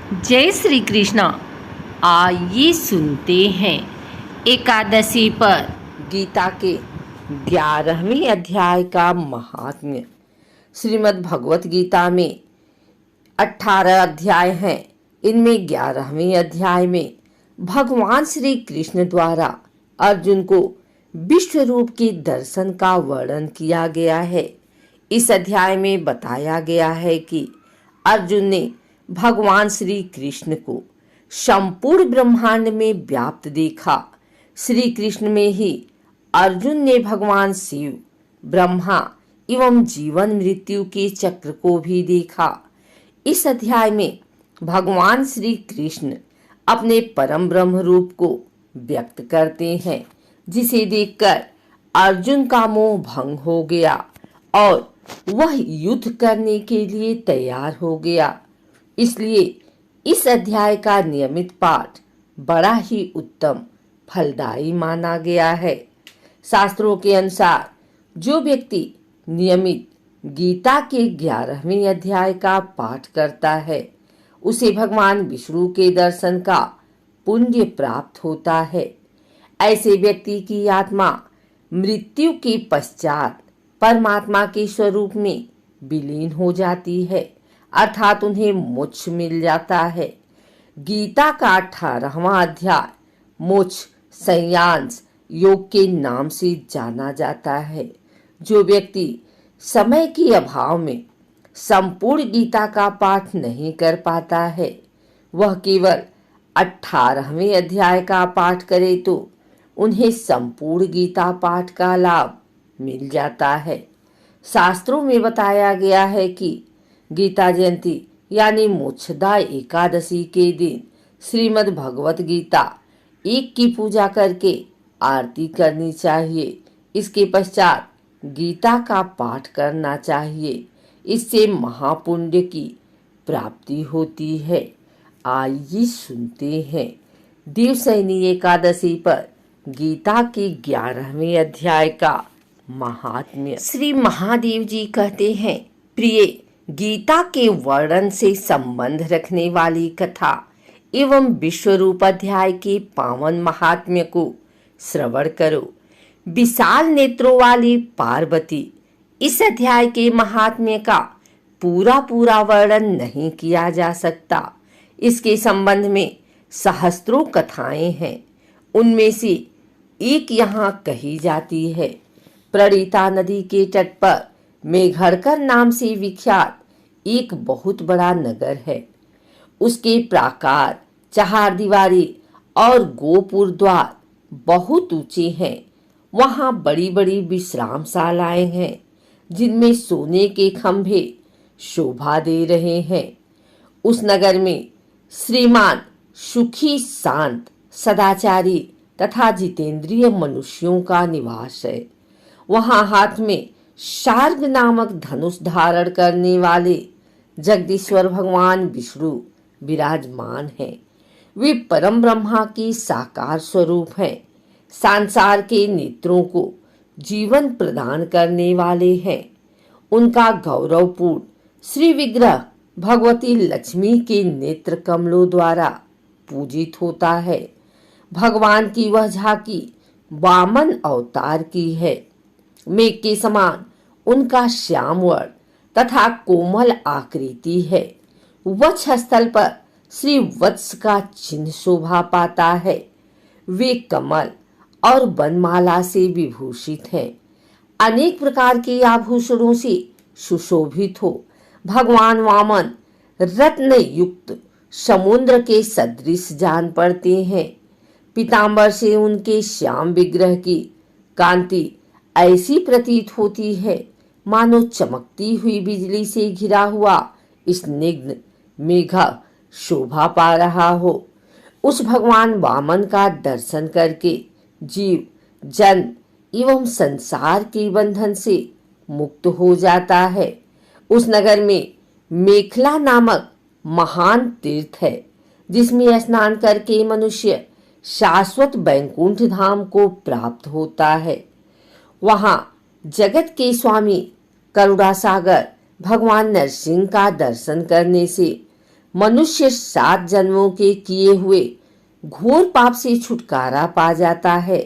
जय श्री कृष्ण। आइए सुनते हैं एकादशी पर गीता के 11वें अध्याय का महात्म्य। श्रीमद् भगवत गीता में 18 अध्याय हैं। इनमें 11वें अध्याय में भगवान श्री कृष्ण द्वारा अर्जुन को विश्व रूप के दर्शन का वर्णन किया गया है। इस अध्याय में बताया गया है कि अर्जुन ने भगवान श्री कृष्ण को संपूर्ण ब्रह्मांड में व्याप्त देखा। श्री कृष्ण में ही अर्जुन ने भगवान शिव, ब्रह्मा एवं जीवन मृत्यु के चक्र को भी देखा। इस अध्याय में भगवान श्री कृष्ण अपने परम ब्रह्म रूप को व्यक्त करते हैं, जिसे देखकर अर्जुन का मोह भंग हो गया और वह युद्ध करने के लिए तैयार हो गया। इसलिए इस अध्याय का नियमित पाठ बड़ा ही उत्तम फलदायी माना गया है। शास्त्रों के अनुसार जो व्यक्ति नियमित गीता के 11वें अध्याय का पाठ करता है, उसे भगवान विष्णु के दर्शन का पुण्य प्राप्त होता है। ऐसे व्यक्ति की आत्मा मृत्यु के पश्चात परमात्मा के स्वरूप में विलीन हो जाती है, अर्थात उन्हें मोक्ष मिल जाता है। गीता का 18वां अध्याय मोक्ष संन्यास योग के नाम से जाना जाता है। जो व्यक्ति समय के अभाव में संपूर्ण गीता का पाठ नहीं कर पाता है, वह केवल 18वें अध्याय का पाठ करे तो उन्हें संपूर्ण गीता पाठ का लाभ मिल जाता है। शास्त्रों में बताया गया है कि गीता जयंती यानी मोक्षदा एकादशी के दिन श्रीमद् भगवत गीता 1 की पूजा करके आरती करनी चाहिए। इसके पश्चात गीता का पाठ करना चाहिए। इससे महापुण्य की प्राप्ति होती है। आइए सुनते हैं देवशयनी एकादशी पर गीता के 11वें अध्याय का महात्म्य। श्री महादेव जी कहते हैं, प्रिय, गीता के वर्णन से संबंध रखने वाली कथा एवं विश्वरूप अध्याय के पावन महात्म्य को श्रवण करो। विशाल नेत्रों वाली पार्वती, इस अध्याय के महात्म्य का पूरा वर्णन नहीं किया जा सकता। इसके संबंध में सहस्त्रों कथाएं हैं। उनमें से एक यहाँ कही जाती है। प्रणीता नदी के तट पर मेघड़कर नाम से विख्यात एक बहुत बड़ा नगर है। उसके प्राकार, चहारदीवारी और गोपुर द्वार बहुत ऊंचे हैं। वहां बड़ी बड़ी विश्रामशालाएं हैं, जिनमें सोने के खंभे शोभा दे रहे हैं। उस नगर में श्रीमान सुखी, शांत, सदाचारी तथा जितेंद्रिय मनुष्यों का निवास है। वहां हाथ में शार्ग नामक धनुष धारण करने वाले जगदीश्वर भगवान विष्णु विराजमान हैं। वे परम ब्रह्मा की साकार स्वरूप हैं। संसार के नेत्रों को जीवन प्रदान करने वाले हैं। उनका गौरवपूर्ण श्री विग्रह भगवती लक्ष्मी के नेत्र कमलों द्वारा पूजित होता है। भगवान की वह झांकी वामन अवतार की है। मेघ के समान उनका श्याम वर्ण तथा कोमल आकृति है। वक्षस्थल पर श्री वत्स का चिन्ह शोभा पाता है। वे कमल और वनमाला से विभूषित हैं। अनेक प्रकार के आभूषणों से सुशोभित हो भगवान वामन रत्न युक्त समुद्र के सदृश जान पड़ते हैं। पीतांबर से उनके श्याम विग्रह की कांति ऐसी प्रतीत होती है मानो चमकती हुई बिजली से घिरा हुआ स्निग्ध मेघा शोभा पा रहा हो। उस भगवान वामन का दर्शन करके जीव जन एवं संसार के बंधन से मुक्त हो जाता है। उस नगर में मेखला नामक महान तीर्थ है, जिसमें स्नान करके मनुष्य शाश्वत वैकुंठ धाम को प्राप्त होता है। वहां जगत के स्वामी करुणा सागर भगवान नरसिंह का दर्शन करने से मनुष्य 7 जन्मों के किए हुए घोर पाप से छुटकारा पा जाता है।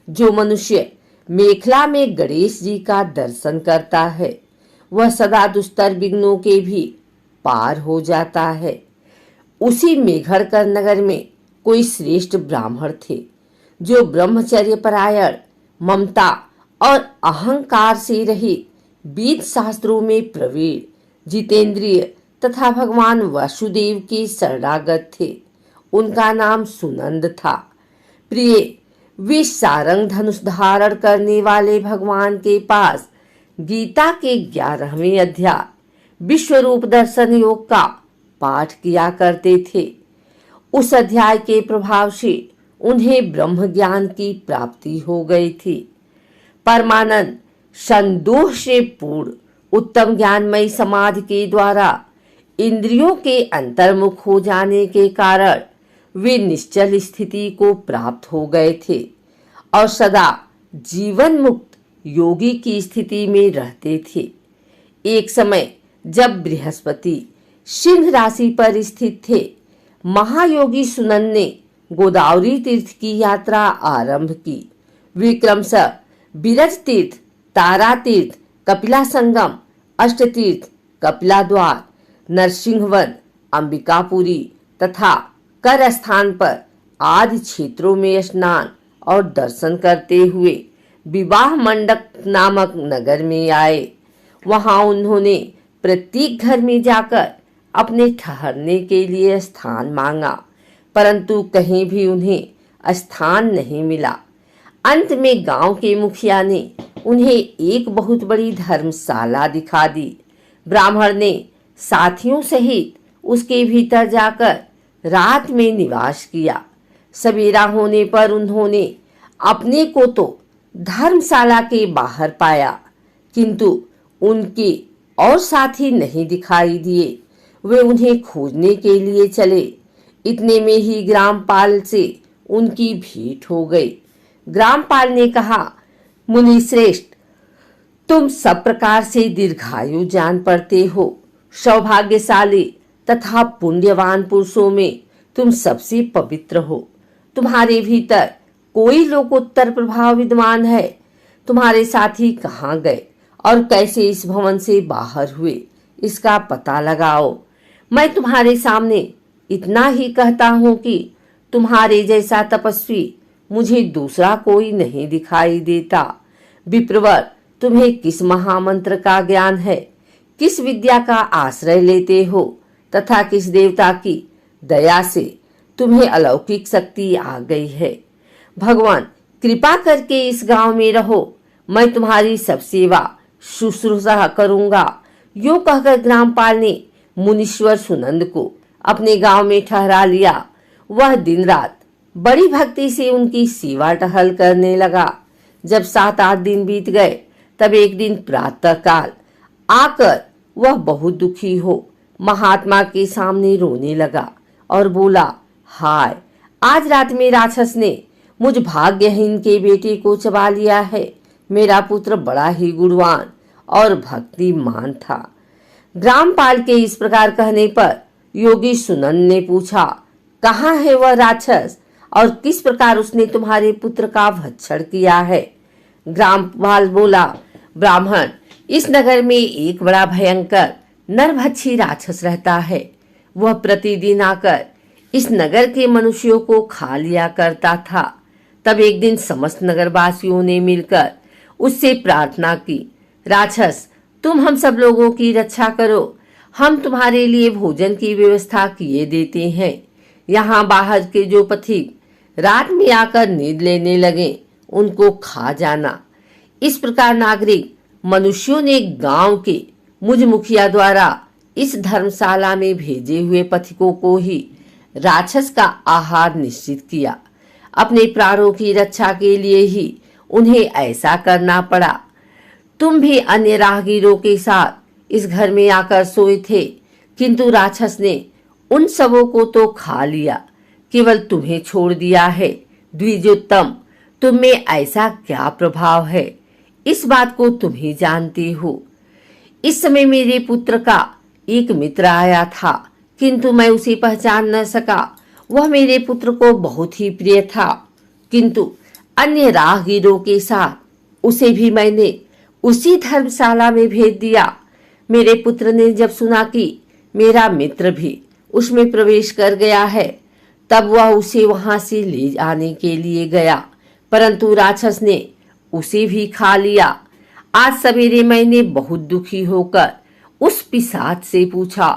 जो मनुष्य मेखला में गणेश जी का दर्शन करता है वह सदा दुस्तर विघ्नों के भी पार हो जाता है। उसी मेघड़कर नगर में कोई श्रेष्ठ ब्राह्मण थे जो ब्रह्मचर्य परायण, ममता और अहंकार से रहित, वेद शास्त्रों में प्रवीण, जितेंद्रिय तथा भगवान वासुदेव के शरणागत थे। उनका नाम सुनंद था। प्रिय, वे सारंग धनुष धारण करने वाले भगवान के पास गीता के 11वें अध्याय विश्वरूप दर्शन योग का पाठ किया करते थे। उस अध्याय के प्रभाव से उन्हें ब्रह्म ज्ञान की प्राप्ति हो गई थी। परमानंद संदोष से पूर्ण उत्तम ज्ञानमयी समाधि के द्वारा इंद्रियों के अंतर्मुख हो जाने के कारण वे निश्चल स्थिति को प्राप्त हो गए थे और सदा जीवन मुक्त योगी की स्थिति में रहते थे। एक समय जब बृहस्पति सिंह राशि पर स्थित थे, महायोगी सुनंद ने गोदावरी तीर्थ की यात्रा आरंभ की। वे क्रमशः बिरज तीर्थ, तारा तीर्थ, कपिला संगम, अष्ट तीर्थ, कपिला द्वार, नरसिंहवन, अंबिकापुरी तथा कर स्थान पर आदि क्षेत्रों में स्नान और दर्शन करते हुए विवाह मंडप नामक नगर में आए। वहां उन्होंने प्रत्येक घर में जाकर अपने ठहरने के लिए स्थान मांगा, परंतु कहीं भी उन्हें स्थान नहीं मिला। अंत में गांव के मुखिया ने उन्हें एक बहुत बड़ी धर्मशाला दिखा दी। ब्राह्मण ने साथियों सहित उसके भीतर जाकर रात में निवास किया। सवेरा होने पर उन्होंने अपने को तो धर्मशाला के बाहर पाया, किंतु उनके और साथी नहीं दिखाई दिए। वे उन्हें खोजने के लिए चले। इतने में ही ग्रामपाल से उनकी भेंट हो गई। ग्रामपाल ने कहा, मुनि श्रेष्ठ, तुम सब प्रकार से दीर्घायु जान पड़ते हो। सौभाग्यशाली तथा पुण्यवान पुरुषों में तुम सबसे पवित्र हो। तुम्हारे भीतर कोई लोकोत्तर प्रभाव विद्यमान है। तुम्हारे साथी कहाँ गए और कैसे इस भवन से बाहर हुए, इसका पता लगाओ। मैं तुम्हारे सामने इतना ही कहता हूँ कि तुम्हारे जैसा तपस्वी मुझे दूसरा कोई नहीं दिखाई देता। विप्रवर, तुम्हें किस महामंत्र का ज्ञान है, किस विद्या का आश्रय लेते हो तथा किस देवता की दया से तुम्हें अलौकिक शक्ति आ गई है। भगवान, कृपा करके इस गांव में रहो, मैं तुम्हारी सब सेवा शुश्रूषा करूंगा। यूं कहकर ग्रामपाल ने मुनीश्वर सुनंद को अपने गांव में ठहरा लिया। वह दिन रात बड़ी भक्ति से उनकी सेवा टहल करने लगा। जब 7-8 दिन बीत गए तब एक दिन प्रातः काल आकर वह बहुत दुखी हो महात्मा के सामने रोने लगा और बोला, हाय, आज रात में राक्षस ने मुझ भाग्यहीन के बेटे को चबा लिया है। मेरा पुत्र बड़ा ही गुणवान और भक्तिमान था। ग्रामपाल के इस प्रकार कहने पर योगी सुनंद ने पूछा, कहाँ है वह राक्षस और किस प्रकार उसने तुम्हारे पुत्र का भक्षण किया है। ग्रामपाल बोला, ब्राह्मण, इस नगर में एक बड़ा भयंकर नरभक्षी राक्षस रहता है। वह प्रतिदिन आकर इस नगर के मनुष्यों को खा लिया करता था। तब एक दिन समस्त नगरवासियों ने मिलकर उससे प्रार्थना की, राक्षस, तुम हम सब लोगों की रक्षा करो, हम तुम्हारे लिए भोजन की व्यवस्था किए देते हैं। यहाँ बाहर के जो पथिक रात में आकर नींद लेने लगे उनको खा जाना। इस प्रकार नागरिक मनुष्यों ने गांव के मुझ मुखिया द्वारा इस धर्मशाला में भेजे हुए पथिकों को ही राक्षस का आहार निश्चित किया। अपने प्राणों की रक्षा के लिए ही उन्हें ऐसा करना पड़ा। तुम भी अन्य राहगीरों के साथ इस घर में आकर सोए थे, किंतु राक्षस ने उन सबों को तो खा लिया, केवल तुम्हें छोड़ दिया है। द्विजोत्तम, तुम में ऐसा क्या प्रभाव है, इस बात को तुम ही जानते हो। इस समय मेरे पुत्र का एक मित्र आया था, किंतु मैं उसे पहचान न सका। वह मेरे पुत्र को बहुत ही प्रिय था, किंतु अन्य राहगीरों के साथ उसे भी मैंने उसी धर्मशाला में भेज दिया। मेरे पुत्र ने जब सुना कि मेरा मित्र भी उसमें प्रवेश कर गया है, तब वह उसे वहां से ले जाने के लिए गया, परंतु राक्षस ने उसे भी खा लिया। आज सवेरे मैंने बहुत दुखी होकर उस पिशाच से पूछा,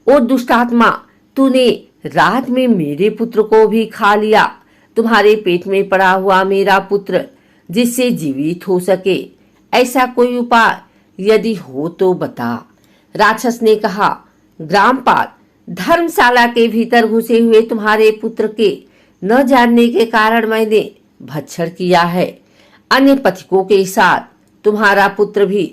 ओ दुष्टात्मा, तूने रात में मेरे पुत्र को भी खा लिया। तुम्हारे पेट में पड़ा हुआ मेरा पुत्र जिससे जीवित हो सके, ऐसा कोई उपाय यदि हो तो बता। राक्षस ने कहा, ग्रामपाल, धर्मशाला के भीतर घुसे हुए तुम्हारे पुत्र के न जानने के कारण मैंने भक्षण किया है। अन्य पथिकों के साथ तुम्हारा पुत्र भी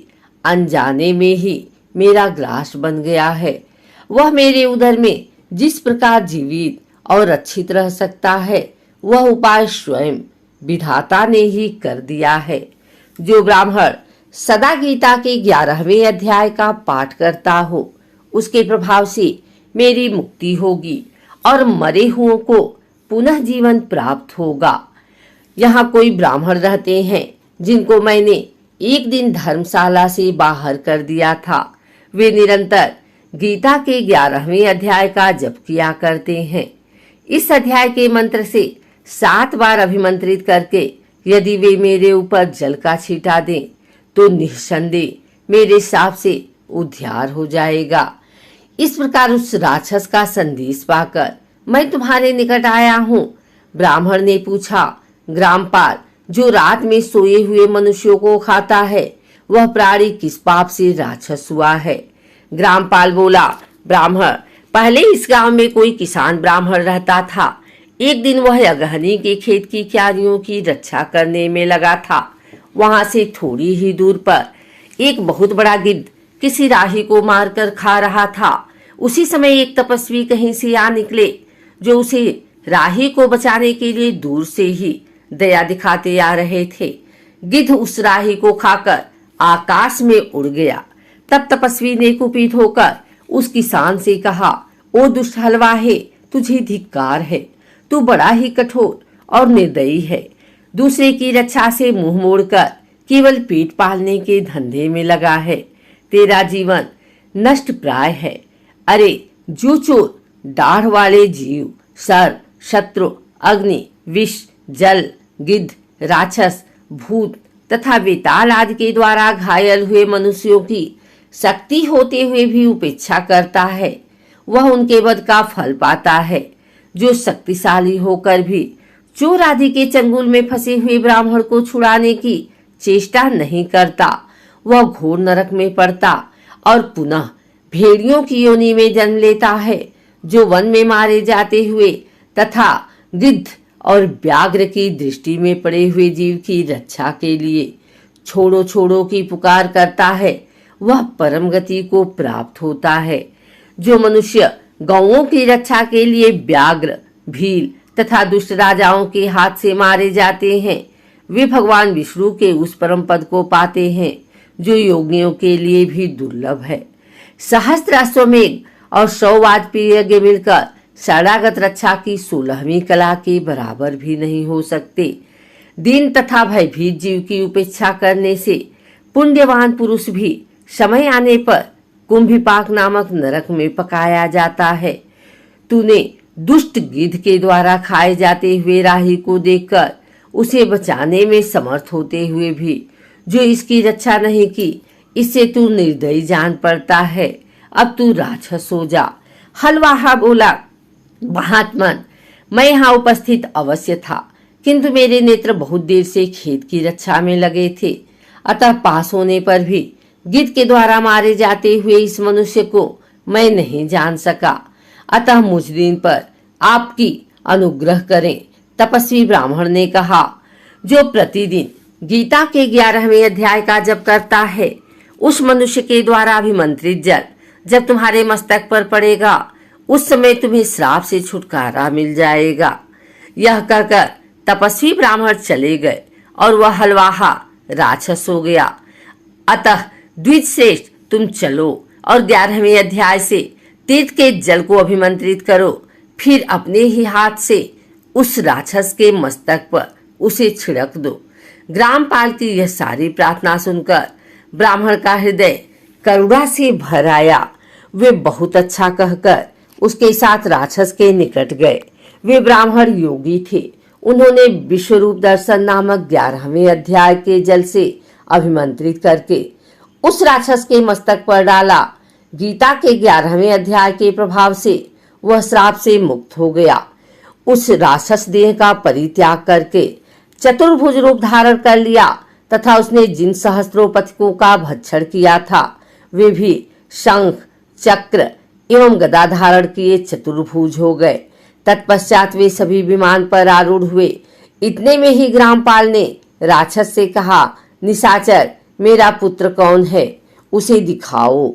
अनजाने में ही मेरा ग्रास बन गया है। वह मेरे उदर में जिस प्रकार जीवित और रक्षित रह सकता है, वह उपाय स्वयं विधाता ने ही कर दिया है। जो ब्राह्मण सदा गीता के 11वें अध्याय का पाठ करता हो, उसके प्रभाव से मेरी मुक्ति होगी और मरे हुओं को पुनः जीवन प्राप्त होगा। यहाँ कोई ब्राह्मण रहते हैं जिनको मैंने एक दिन धर्मशाला से बाहर कर दिया था। वे निरंतर गीता के 11वें अध्याय का जप किया करते हैं। इस अध्याय के मंत्र से 7 बार अभिमंत्रित करके यदि वे मेरे ऊपर जल का छींटा दें तो निस्संदेह मेरे शाप से उद्धार हो जाएगा। इस प्रकार उस राक्षस का संदेश पाकर मैं तुम्हारे निकट आया हूँ। ब्राह्मण ने पूछा, ग्रामपाल, जो रात में सोए हुए मनुष्यों को खाता है, वह प्राणी किस पाप से राक्षस हुआ है? ग्रामपाल बोला, ब्राह्मण, पहले इस गांव में कोई किसान ब्राह्मण रहता था। एक दिन वह अगहनी के खेत की क्यारियों की रक्षा करने में लगा था। वहां से थोड़ी ही दूर पर एक बहुत बड़ा गिद्ध किसी राही को मारकर खा रहा था। उसी समय एक तपस्वी कहीं से आ निकले, जो उसे राही को बचाने के लिए दूर से ही दया दिखाते आ रहे थे। गिद्ध उस राही को खाकर आकाश में उड़ गया। तब तपस्वी ने कुपित होकर उस किसान से कहा, ओ दुष्ट हलवाहे, तुझे धिक्कार है। तू बड़ा ही कठोर और निर्दयी है। दूसरे की रक्षा से मुंह मोड़कर केवल पेट पालने के धंधे में लगा है। तेरा जीवन नष्ट प्राय है। अरे जो चोर दाढ़ वाले जीव, सर्प, शत्रु, अग्नि, विष, जल, गिद्ध, राक्षस, भूत तथा वेताल आदि के द्वारा घायल हुए मनुष्यों की शक्ति होते हुए भी उपेक्षा करता है, वह उनके वध का फल पाता है। जो शक्तिशाली होकर भी चोर आदि के चंगुल में फंसे हुए ब्राह्मण को छुड़ाने की चेष्टा नहीं करता, वह घोर नरक में पड़ता और पुनः भेड़ियों की योनि में जन्म लेता है। जो वन में मारे जाते हुए तथा गिद्ध और व्याघ्र की दृष्टि में पड़े हुए जीव की रक्षा के लिए छोड़ो छोड़ो की पुकार करता है, वह परम गति को प्राप्त होता है। जो मनुष्य गौओं की रक्षा के लिए व्याघ्र, भील तथा दुष्ट राजाओं के हाथ से मारे जाते हैं, वे भगवान विष्णु के उस परम पद को पाते हैं जो योगियों के लिए भी दुर्लभ है। सहस्त्र अश्वमेघ और 100 वाजपेयी मिलकर शरणागत रक्षा की 16वीं कला के बराबर भी नहीं हो सकते। दीन तथा भयभीत जीव की उपेक्षा करने से पुण्यवान पुरुष भी समय आने पर कुंभिपाक नामक नरक में पकाया जाता है। तूने दुष्ट गिद्ध के द्वारा खाए जाते हुए राही को देखकर उसे बचाने में समर्थ होते हुए भी जो इसकी रक्षा नहीं की, इससे तू निर्दयी जान पड़ता है। अब तू राक्षस हो जा। हलवाहा बोला, महात्मन, मैं यहाँ उपस्थित अवश्य था, किंतु मेरे नेत्र बहुत देर से खेत की रक्षा में लगे थे, अतः पास होने पर भी गिद्ध के द्वारा मारे जाते हुए इस मनुष्य को मैं नहीं जान सका। अतः मुझ दिन पर आपकी अनुग्रह करें। तपस्वी ब्राह्मण ने कहा, जो प्रतिदिन गीता के 11वें अध्याय का जप करता है, उस मनुष्य के द्वारा अभिमंत्रित जल जब तुम्हारे मस्तक पर पड़ेगा, उस समय तुम्हें श्राप से छुटकारा मिल जाएगा। यह कहकर तपस्वी ब्राह्मण चले गए और वह हलवाहा राक्षस हो गया। अतः द्विजश्रेष्ठ, तुम चलो और 11वें अध्याय से तीर्थ के जल को अभिमंत्रित करो, फिर अपने ही हाथ से उस राक्षस के मस्तक पर उसे छिड़क दो। ग्रामपाल की यह सारी प्रार्थना सुनकर ब्राह्मण का हृदय करुणा से भर आया। वे बहुत अच्छा कहकर उसके साथ राक्षस के निकट गए। वे ब्राह्मण योगी थे। उन्होंने विश्वरूप दर्शन नामक 11वें अध्याय के जल से अभिमंत्रित करके उस राक्षस के मस्तक पर डाला। गीता के 11वें अध्याय के प्रभाव से वह श्राप से मुक्त हो गया। उस राक्षस देह का परित्याग करके चतुर्भुज रूप धारण कर लिया तथा उसने जिन सहस्त्रों पथिकों का भक्षण किया था वे भी शंख, चक्र एवं गदा धारण किए चतुर्भुज हो गए। तत्पश्चात वे सभी विमान पर आरूढ़ हुए। इतने में ही ग्रामपाल ने राक्षस से कहा, निशाचर, मेरा पुत्र कौन है, उसे दिखाओ।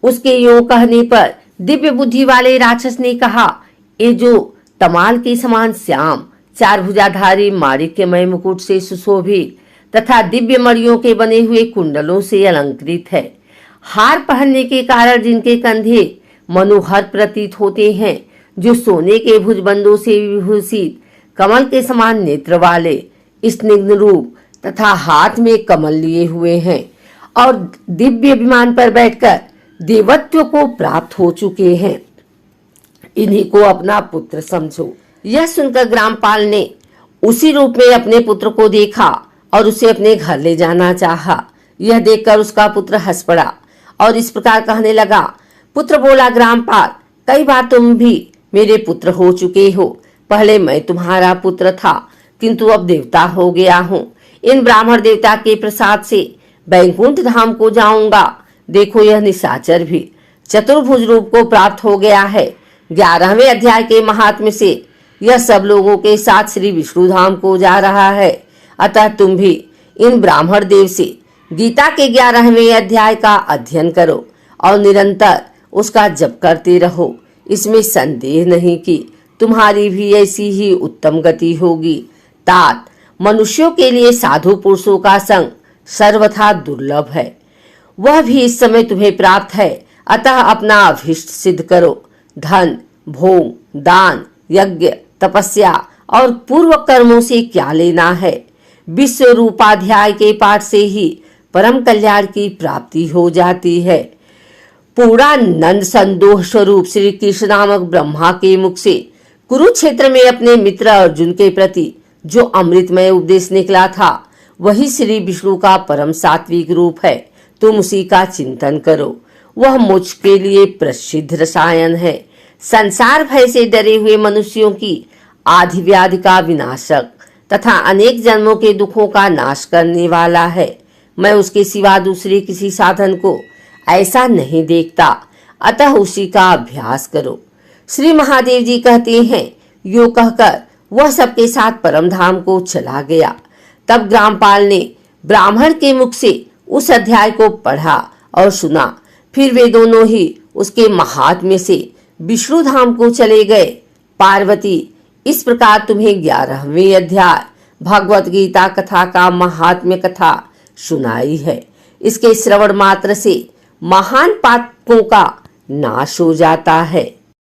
उसके यूं कहने पर दिव्य बुद्धि वाले राक्षस ने कहा, ये जो तमाल के समान श्याम, चार भुजाधारी माणिक्यमय मुकुट से सुशोभित तथा दिव्य मणियों के बने हुए कुंडलों से अलंकृत है, हार पहनने के कारण जिनके कंधे मनोहर प्रतीत होते हैं, जो सोने के भुजबंदों से विभूषित, कमल के समान नेत्र वाले, स्निग्ध रूप तथा हाथ में कमल लिए हुए हैं और दिव्य विमान पर बैठकर देवत्व को प्राप्त हो चुके हैं, इन्हीं को अपना पुत्र समझो। यह सुनकर ग्रामपाल ने उसी रूप में अपने पुत्र को देखा और उसे अपने घर ले जाना चाहा। यह देखकर उसका पुत्र हंस पड़ा और इस प्रकार कहने लगा। पुत्र बोला, ग्रामपाल, कई बार तुम भी मेरे पुत्र हो चुके हो। पहले मैं तुम्हारा पुत्र था, किंतु अब देवता हो गया हूँ। इन ब्राह्मण देवता के प्रसाद से बैकुंठ धाम को जाऊंगा। देखो, यह निशाचर भी चतुर्भुज रूप को प्राप्त हो गया है। 11वें अध्याय के महात्म्य से यह सब लोगों के साथ श्री विष्णु धाम को जा रहा है। अतः तुम भी इन ब्राह्मण देव से गीता के 11वें अध्याय का अध्ययन करो और निरंतर उसका जप करते रहो। इसमें संदेह नहीं कि तुम्हारी भी ऐसी ही उत्तम गति होगी। तात, मनुष्यों के लिए साधु पुरुषों का संग सर्वथा दुर्लभ है, वह भी इस समय तुम्हें प्राप्त है। अतः अपना अभीष्ट सिद्ध करो। धन, भोग, दान, यज्ञ, तपस्या और पूर्व कर्मों से क्या लेना है। विश्व रूपाध्याय के पाठ से ही परम कल्याण की प्राप्ति हो जाती है। पूर्णानंद संदोह स्वरूप श्री कृष्ण नामक ब्रह्मा के मुख से कुरुक्षेत्र में अपने मित्र अर्जुन के प्रति जो अमृतमय उपदेश निकला था, वही श्री विष्णु का परम सात्विक रूप है। तुम उसी का चिंतन करो। वह मोक्ष के लिए प्रसिद्ध रसायन है। संसार भय से डरे हुए मनुष्यों की आदि व्याधि का विनाशक तथा अनेक जन्मों के दुखों का नाश करने वाला है। मैं उसके सिवा दूसरे किसी साधन को ऐसा नहीं देखता। अतः उसी का अभ्यास करो। श्री महादेव जी कहते हैं, यो कहकर वह सबके साथ परम धाम को चला गया। तब ग्रामपाल ने ब्राह्मण के मुख से उस अध्याय को पढ़ा और सुना। फिर वे दोनों ही उसके महात्म्य से विष्णु धाम को चले गए। पार्वती, इस प्रकार तुम्हें 11वें अध्याय भगवत गीता कथा का महात्म्य कथा सुनाई है। इसके श्रवण मात्र से महान पापों का नाश हो जाता है।